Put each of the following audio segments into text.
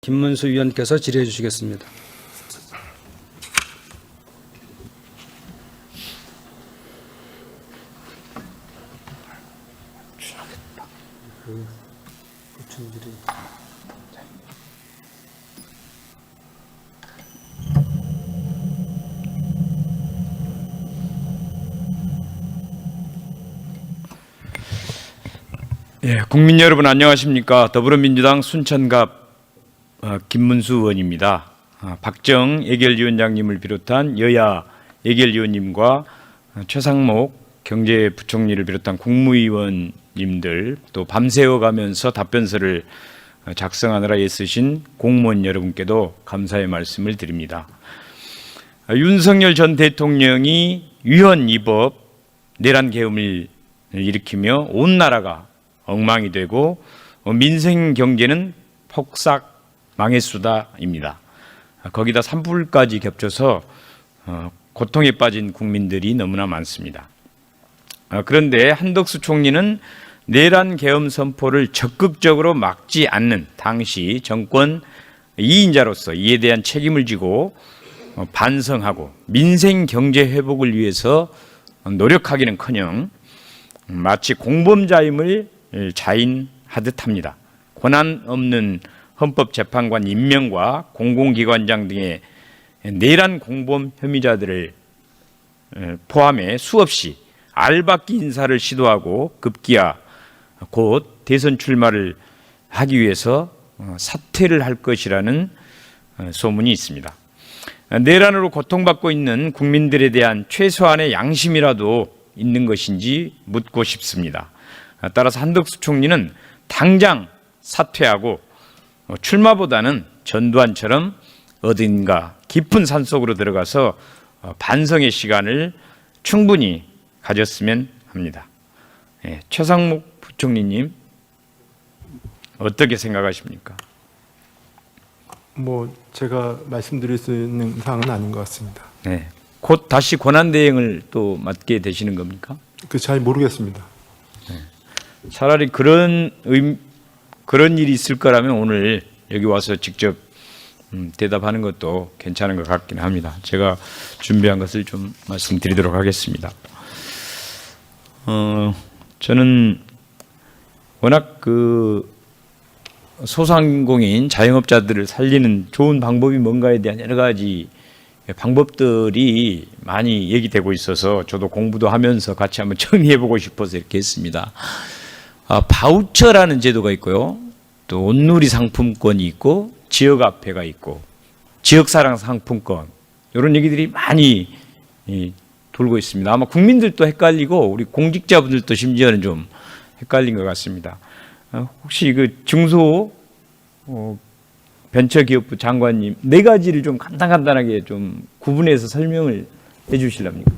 김문수 위원께서 질의해 주시겠습니다. 예, 국민 여러분 안녕하십니까? 더불어민주당 순천갑 김문수 의원입니다. 박정 예결위원장님을 비롯한 여야 예결위원님과 최상목 경제부총리를 비롯한 국무위원님들, 또 밤새워 가면서 답변서를 작성하느라 애쓰신 공무원 여러분께도 감사의 말씀을 드립니다. 윤석열 전 대통령이 위헌 위법 내란 계엄을 일으키며 온 나라가 엉망이 되고 민생 경제는 폭삭 망했수다입니다. 거기다 산불까지 겹쳐서 고통에 빠진 국민들이 너무나 많습니다. 그런데 한덕수 총리는 내란 계엄 선포를 적극적으로 막지 않는 당시 정권 2인자로서 이에 대한 책임을 지고 반성하고 민생 경제 회복을 위해서 노력하기는커녕 마치 공범자임을 자인하듯 합니다. 권한 없는 헌법재판관 임명과 공공기관장 등의 내란 공범 혐의자들을 포함해 수없이 알박기 인사를 시도하고 급기야 곧 대선 출마를 하기 위해서 사퇴를 할 것이라는 소문이 있습니다. 내란으로 고통받고 있는 국민들에 대한 최소한의 양심이라도 있는 것인지 묻고 싶습니다. 따라서 한덕수 총리는 당장 사퇴하고 출마보다는 전두환처럼 어딘가 깊은 산속으로 들어가서 반성의 시간을 충분히 가졌으면 합니다. 최상목 부총리님 어떻게 생각하십니까? 제가 말씀드릴 수 있는 사항은 아닌 것 같습니다. 네. 곧 다시 권한대행을 또 맡게 되시는 겁니까? 잘 모르겠습니다. 차라리 그런 일이 있을 거라면 오늘 여기 와서 직접 대답하는 것도 괜찮은 것 같긴 합니다. 제가 준비한 것을 좀 말씀드리도록 하겠습니다. 저는 워낙 소상공인 자영업자들을 살리는 좋은 방법이 뭔가에 대한 여러 가지 방법들이 많이 얘기되고 있어서 저도 공부도 하면서 같이 한번 정리해보고 싶어서 이렇게 했습니다. 바우처라는 제도가 있고요. 또 온누리 상품권이 있고 지역화폐가 있고 지역사랑 상품권, 이런 얘기들이 많이 돌고 있습니다. 아마 국민들도 헷갈리고 우리 공직자분들도 심지어는 좀 헷갈린 것 같습니다. 혹시 중소 벤처기업부 장관님 네 가지를 좀 간단하게 좀 구분해서 설명을 해 주실랍니까?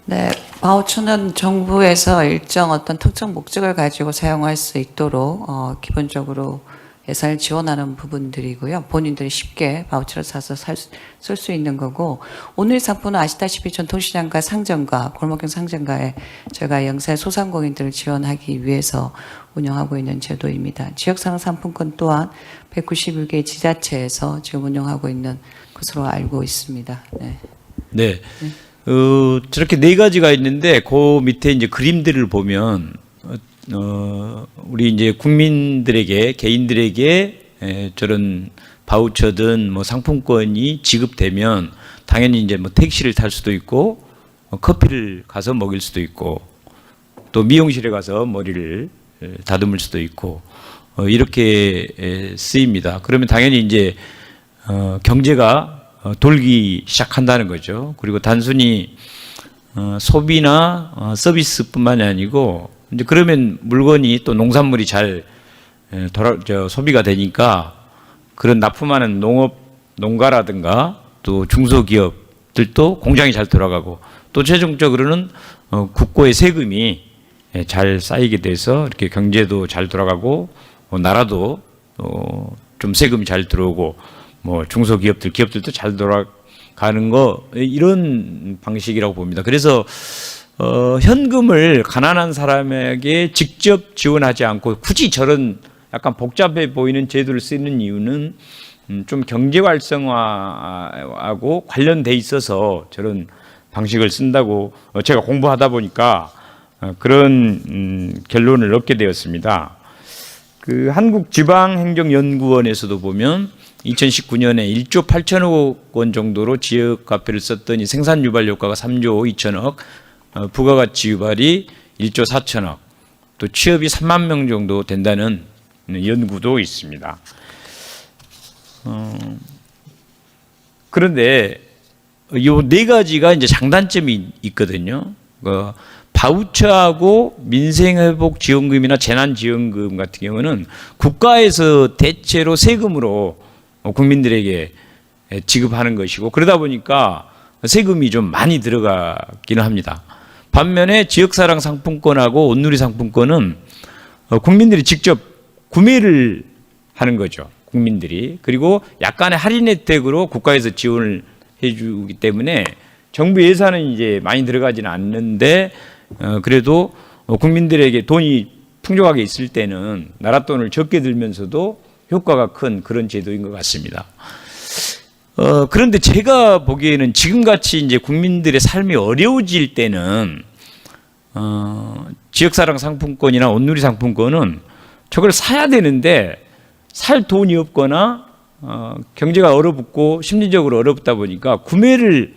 네, 바우처는 정부에서 일정 어떤 특정 목적을 가지고 사용할 수 있도록 기본적으로 예산을 지원하는 부분들이고요. 본인들이 쉽게 바우처를 사서 쓸 수 있는 거고, 오늘 상품은 아시다시피 전통시장과 상점가, 골목형 상점가에 저희가 영세 소상공인들을 지원하기 위해서 운영하고 있는 제도입니다. 지역사랑 상품권 또한 191개 지자체에서 지금 운영하고 있는 것으로 알고 있습니다. 네. 네. 저렇게 네 가지가 있는데 그 밑에 이제 그림들을 보면 우리 이제 국민들에게, 개인들에게 저런 바우처든 상품권이 지급되면 당연히 이제 택시를 탈 수도 있고 커피를 가서 먹일 수도 있고 또 미용실에 가서 머리를 다듬을 수도 있고 이렇게 쓰입니다. 그러면 당연히 이제 경제가 돌기 시작한다는 거죠. 그리고 단순히 소비나 서비스뿐만이 아니고 이제 그러면 물건이 또 농산물이 잘 소비가 되니까 그런 납품하는 농가라든가 또 중소기업들도 공장이 잘 돌아가고 또 최종적으로는 국고의 세금이 잘 쌓이게 돼서 이렇게 경제도 잘 돌아가고 나라도 좀 세금이 잘 들어오고 중소기업들, 기업들도 잘 돌아가는 거, 이런 방식이라고 봅니다. 그래서 현금을 가난한 사람에게 직접 지원하지 않고 굳이 저런 약간 복잡해 보이는 제도를 쓰는 이유는 좀 경제 활성화하고 관련돼 있어서 저런 방식을 쓴다고 제가 공부하다 보니까 그런 결론을 얻게 되었습니다. 그 한국지방행정연구원에서도 보면 2019년에 1조 8천억 원 정도로 지역화폐를 썼더니 생산 유발 효과가 3조 2천억, 부가가치 유발이 1조 4천억, 또 취업이 3만 명 정도 된다는 연구도 있습니다. 그런데 요 네 가지가 이제 장단점이 있거든요. 바우처하고 민생회복지원금이나 재난지원금 같은 경우는 국가에서 대체로 세금으로 국민들에게 지급하는 것이고 그러다 보니까 세금이 좀 많이 들어가기는 합니다. 반면에 지역사랑 상품권하고 온누리 상품권은 국민들이 직접 구매를 하는 거죠. 국민들이. 그리고 약간의 할인 혜택으로 국가에서 지원을 해주기 때문에 정부 예산은 이제 많이 들어가지는 않는데 그래도 국민들에게 돈이 풍족하게 있을 때는 나라 돈을 적게 들면서도 효과가 큰 그런 제도인 것 같습니다. 그런데 제가 보기에는 지금같이 이제 국민들의 삶이 어려워질 때는 지역사랑 상품권이나 온누리 상품권은 저걸 사야 되는데 살 돈이 없거나 경제가 얼어붙고 심리적으로 얼어붙다 보니까 구매를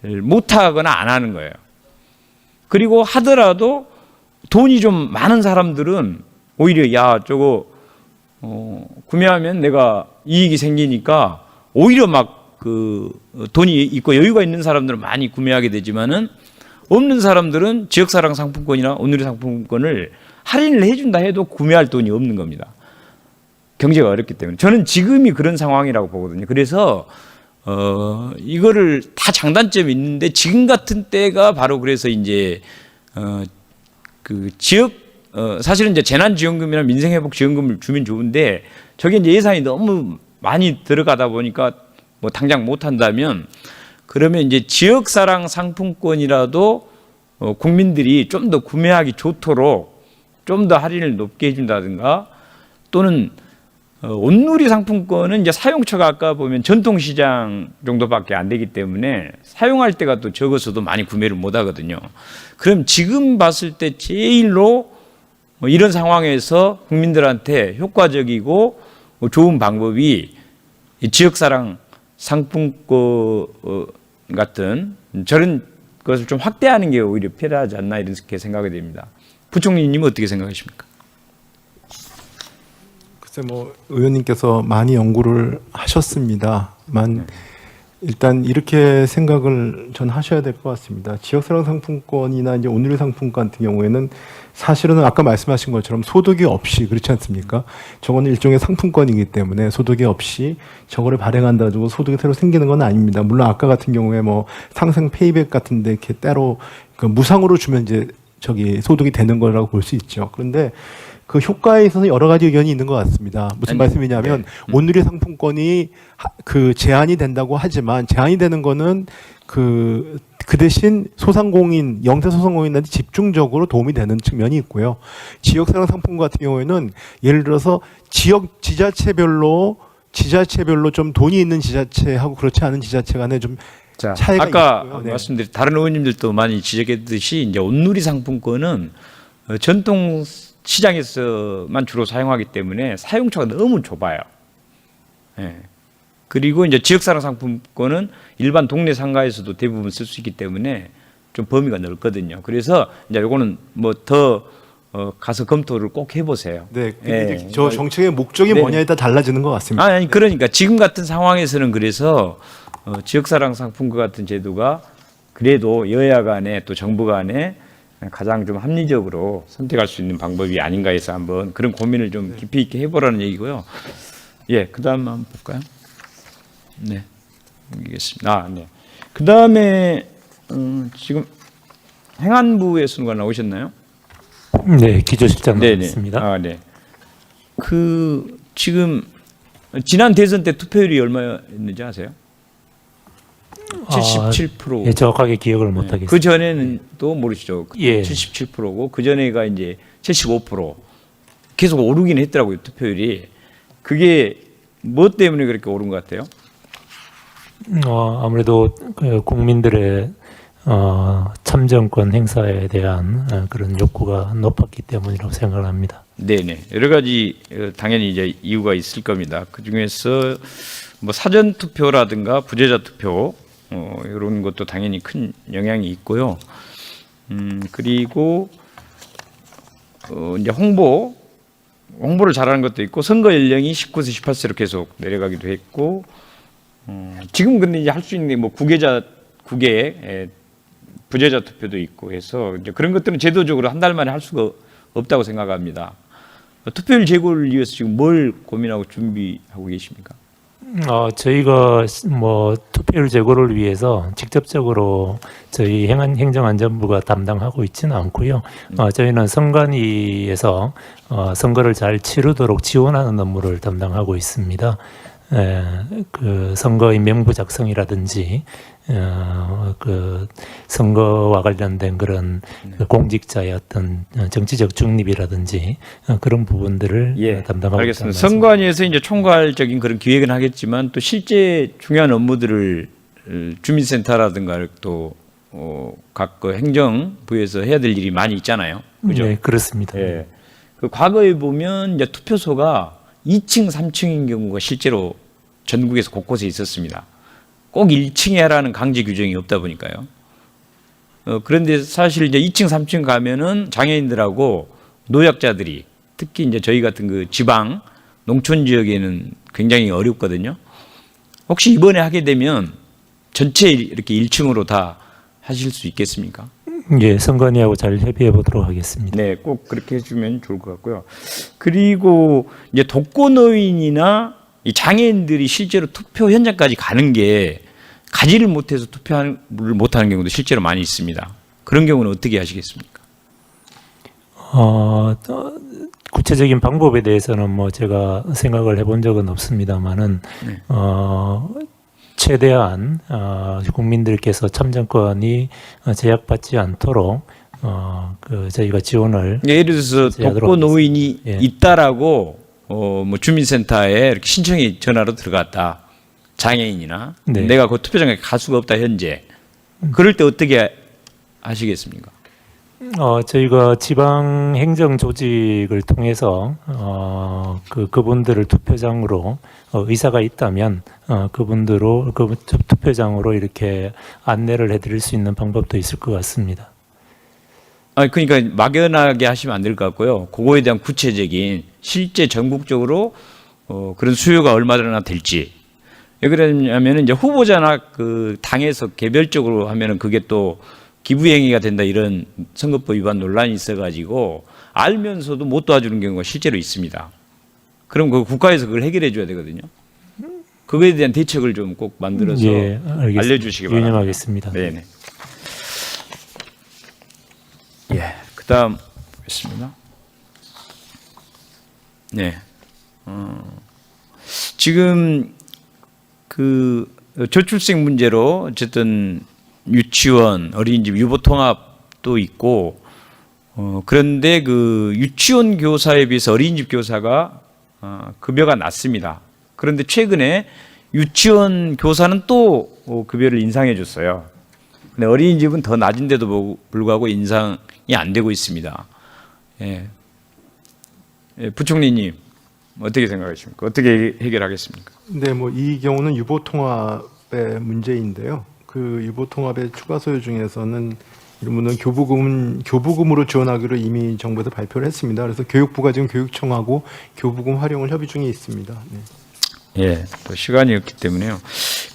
못하거나 안 하는 거예요. 그리고 하더라도 돈이 좀 많은 사람들은 오히려 야 저거 구매하면 내가 이익이 생기니까 오히려 막 그 돈이 있고 여유가 있는 사람들은 많이 구매하게 되지만은 없는 사람들은 지역사랑 상품권이나 온누리 상품권을 할인을 해준다 해도 구매할 돈이 없는 겁니다. 경제가 어렵기 때문에 저는 지금이 그런 상황이라고 보거든요. 그래서 이거를 다 장단점이 있는데 지금 같은 때가 바로 그래서 이제 그 지역 사실은 이제 재난지원금이나 민생회복지원금을 주면 좋은데 저게 이제 예산이 너무 많이 들어가다 보니까 뭐 당장 못 한다면 그러면 이제 지역사랑 상품권이라도 국민들이 좀 더 구매하기 좋도록 좀 더 할인을 높게 해준다든가 또는 온누리 상품권은 이제 사용처가 아까 보면 전통시장 정도밖에 안 되기 때문에 사용할 때가 또 적어서도 많이 구매를 못 하거든요. 그럼 지금 봤을 때 제일로 이런 상황에서 국민들한테 효과적이고 좋은 방법이 지역사랑 상품권 같은 저런 것을 좀 확대하는 게 오히려 필요하지 않나 이렇게 생각이 됩니다. 부총리님은 어떻게 생각하십니까? 글쎄 뭐 의원님께서 많이 연구를 하셨습니다만 일단 이렇게 생각을 전 하셔야 될 것 같습니다. 지역사랑 상품권이나 이제 온누리 상품권 같은 경우에는 사실은 아까 말씀하신 것처럼 소득이 없이 그렇지 않습니까? 저거는 일종의 상품권이기 때문에 소득이 없이 저거를 발행한다 가지고 소득이 새로 생기는 건 아닙니다. 물론 아까 같은 경우에 뭐 상생 페이백 같은데 이렇게 때로 그 무상으로 주면 이제 저기 소득이 되는 거라고 볼 수 있죠. 그런데 그 효과에 있어서 여러 가지 의견이 있는 것 같습니다. 무슨 말씀이냐면 온누리 상품권이 그 제한이 된다고 하지만 제한이 되는 거는 그 대신 소상공인, 영세 소상공인한테 집중적으로 도움이 되는 측면이 있고요. 지역사랑 상품 같은 경우에는 예를 들어서 지역 지자체별로 좀 돈이 있는 지자체하고 그렇지 않은 지자체 간에 좀 차이가 아까 있고요. 네. 말씀드린 다른 의원님들도 많이 지적했듯이 이제 온누리 상품권은 전통 시장에서만 주로 사용하기 때문에 사용처가 너무 좁아요. 예. 그리고 이제 지역사랑 상품권은 일반 동네 상가에서도 대부분 쓸 수 있기 때문에 좀 범위가 넓거든요. 그래서 이제 요거는 뭐 더 가서 검토를 꼭 해보세요. 네, 예. 이제 저 정책의 목적이 네. 뭐냐에 따라 달라지는 것 같습니다. 아니 그러니까 지금 같은 상황에서는 그래서 지역사랑 상품권 같은 제도가 그래도 여야 간에 또 정부 간에 가장 좀 합리적으로 선택할 수 있는 방법이 아닌가 해서 한번 그런 고민을 좀 깊이 있게 해보라는 얘기고요. 예, 그 다음 한번 볼까요? 네, 알겠습니다. 네. 그 다음에 지금 행안부의 순간 나오셨나요? 네, 기조실장 네네. 나왔습니다. 아, 네. 그 지금 지난 대선 때 투표율이 얼마였는지 아세요? 77%. 예, 정확하게 기억을 못 하겠습니다. 그 전에는 또 모르시죠? 예. 77%고 그 전에가 이제 75%. 계속 오르긴 했더라고요, 투표율이. 그게 뭐 때문에 그렇게 오른 것 같아요? 아무래도 그 국민들의 참정권 행사에 대한 그런 욕구가 높았기 때문이라고 생각을 합니다. 네네. 여러 가지 당연히 이제 이유가 있을 겁니다. 그 중에서 뭐 사전 투표라든가 부재자 투표 이런 것도 당연히 큰 영향이 있고요. 그리고 이제 홍보를 잘하는 것도 있고 선거 연령이 19세, 18세로 계속 내려가기도 했고 지금 근데 이제 할 수 있는 게 뭐 국외 부재자 투표도 있고 해서 이제 그런 것들은 제도적으로 한 달 만에 할 수가 없다고 생각합니다. 투표율 제고를 위해서 지금 뭘 고민하고 준비하고 계십니까? 저희가 뭐 투표율 제고를 위해서 직접적으로 저희 행정안전부가 담당하고 있지는 않고요. 저희는 선관위에서 선거를 잘 치르도록 지원하는 업무를 담당하고 있습니다. 그 선거인 명부 작성이라든지 그 선거와 관련된 그런 그 공직자의 어떤 정치적 중립이라든지 그런 부분들을 담당하고 알겠습니다. 있습니다. 선관위에서 이제 총괄적인 그런 기획은 하겠지만 또 실제 중요한 업무들을 주민센터라든가 또 각 그 행정부에서 해야 될 일이 많이 있잖아요. 그죠? 네, 그렇습니다. 예. 그 과거에 보면 이제 투표소가 2층, 3층인 경우가 실제로 전국에서 곳곳에 있었습니다. 꼭 1층에 하라는 강제 규정이 없다 보니까요. 그런데 사실 이제 2층, 3층 가면은 장애인들하고 노약자들이 특히 이제 저희 같은 그 지방 농촌 지역에는 굉장히 어렵거든요. 혹시 이번에 하게 되면 전체 이렇게 1층으로 다 하실 수 있겠습니까? 예, 선관위하고 잘 협의해 보도록 하겠습니다. 네, 꼭 그렇게 해주면 좋을 것 같고요. 그리고 이제 독거노인이나 이 장애인들이 실제로 투표 현장까지 가는 게 가지를 못해서 투표를 못하는 경우도 실제로 많이 있습니다. 그런 경우는 어떻게 하시겠습니까? 구체적인 방법에 대해서는 뭐 제가 생각을 해본 적은 없습니다만은 네. 최대한 국민들께서 참정권이 제약받지 않도록 그 저희가 지원을 예를 들어서 독거노인이 예. 있다라고 뭐 주민센터에 이렇게 신청이 전화로 들어갔다. 장애인이나 네. 내가 그 투표장에 갈 수가 없다 현재. 그럴 때 어떻게 하시겠습니까? 저희가 지방 행정 조직을 통해서 그분들을 투표장으로 의사가 있다면 그분들로 그 투표장으로 이렇게 안내를 해드릴 수 있는 방법도 있을 것 같습니다. 그러니까 막연하게 하시면 안 될 것 같고요. 그거에 대한 구체적인 실제 전국적으로 그런 수요가 얼마나 될지. 왜 그러냐면 이제 후보자나 그 당에서 개별적으로 하면은 그게 또 기부행위가 된다 이런 선거법 위반 논란이 있어가지고 알면서도 못 도와주는 경우가 실제로 있습니다. 그럼 그 국가에서 그걸 해결해 줘야 되거든요. 그거에 대한 대책을 좀 꼭 만들어서 예, 알려주시기 바랍니다. 유념하겠습니다. 네네. 예, 그다음 보겠습니다. 네, 지금 그 저출생 문제로 어쨌든 유치원, 어린이집, 유보통합도 있고 그런데 그 유치원 교사에 비해서 어린이집 교사가 급여가 낮습니다. 그런데 최근에 유치원 교사는 또 급여를 인상해 줬어요. 근데 어린이집은 더 낮은데도 불구하고 인상이 안 되고 있습니다. 예. 예, 부총리님 어떻게 생각하십니까? 어떻게 해결하겠습니까? 네, 뭐 이 경우는 유보통합의 문제인데요. 그 유보통합의 추가 소요 중에서는 이러면은 교부금으로 지원하기로 이미 정부에서 발표를 했습니다. 그래서 교육부가 지금 교육청하고 교부금 활용을 협의 중에 있습니다. 네. 예, 또 시간이 없기 때문에요.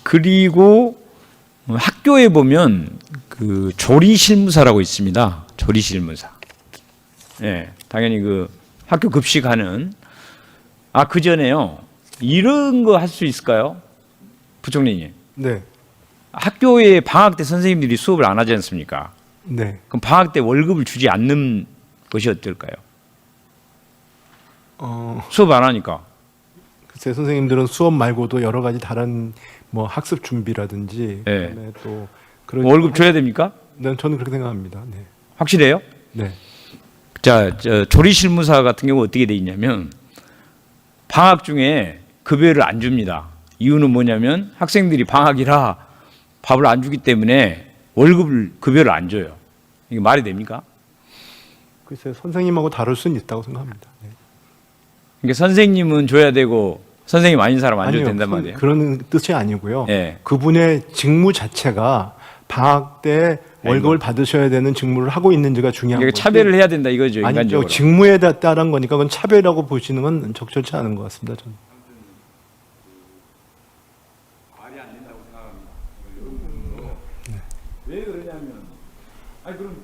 그리고 학교에 보면 그 조리실무사라고 있습니다. 조리실무사. 예, 당연히 그 학교 급식하는 그 전에요. 이런 거 할 수 있을까요? 부총리님. 네. 학교에 방학 때 선생님들이 수업을 안 하지 않습니까? 네. 그럼 방학 때 월급을 주지 않는 것이 어떨까요? 수업 안 하니까. 글쎄 선생님들은 수업 말고도 여러 가지 다른 뭐 학습 준비라든지 네. 그다음에 또 그런 월급 줘야 됩니까? 네, 저는 그렇게 생각합니다. 네. 확실해요? 네. 자, 조리실무사 같은 경우 어떻게 돼 있냐면 방학 중에 급여를 안 줍니다. 이유는 뭐냐면 학생들이 방학이라 밥을 안 주기 때문에 급여를 안 줘요. 이게 말이 됩니까? 글쎄요, 선생님하고 다를 수는 있다고 생각합니다. 네. 그러니까 선생님은 줘야 되고 선생님 아닌 사람 안 줘도 아니요, 된단 말이에요. 그런 뜻이 아니고요. 예. 그분의 직무 자체가 방학 때 월급을 받으셔야 되는 직무를 하고 있는지가 중요한 그러니까 거죠. 차별을 해야 된다 이거죠, 아니죠. 인간적으로. 직무에 따른 거니까 그건 차별이라고 보시는 건 적절치 않은 것 같습니다. 저는. 말이 안 된다고 생각합니다. 왜 그러냐면, 아니 그럼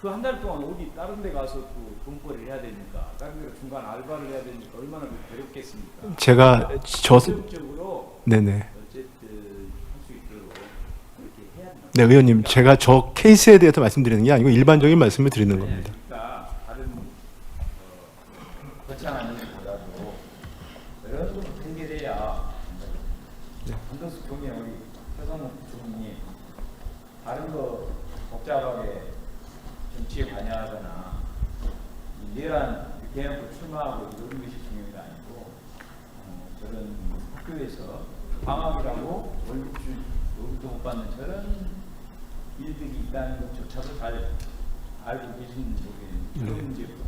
그 한 달 동안 어디 다른 데 가서 또 돈벌이를 해야 되니까, 다른 데 중간 알바를 해야 되니까 얼마나 괴롭겠습니까? 제가 적극적으로 네네. 어쨌든 할 수 있도록 그렇게 해야 한다. 네, 의원님, 제가 저 케이스에 대해서 말씀드리는 게 아니고 일반적인 말씀을 드리는 겁니다. 그러니까 다른 거창한 일보다도 이런 좀 해결해야 한도수 경에 우리 최성욱 부총리님 다른 거 복잡하게 정치에 관여하거나 내란 대놓고 출마하고 이런 것이 중요한 게 아니고 저런 학교에서 방학이라고 월급도 못 받는 저런 일들이 있다는 것조차도 잘 알고 계신 분이 그런 문제부터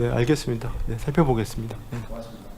네, 알겠습니다. 네, 살펴보겠습니다. 네. 고맙습니다.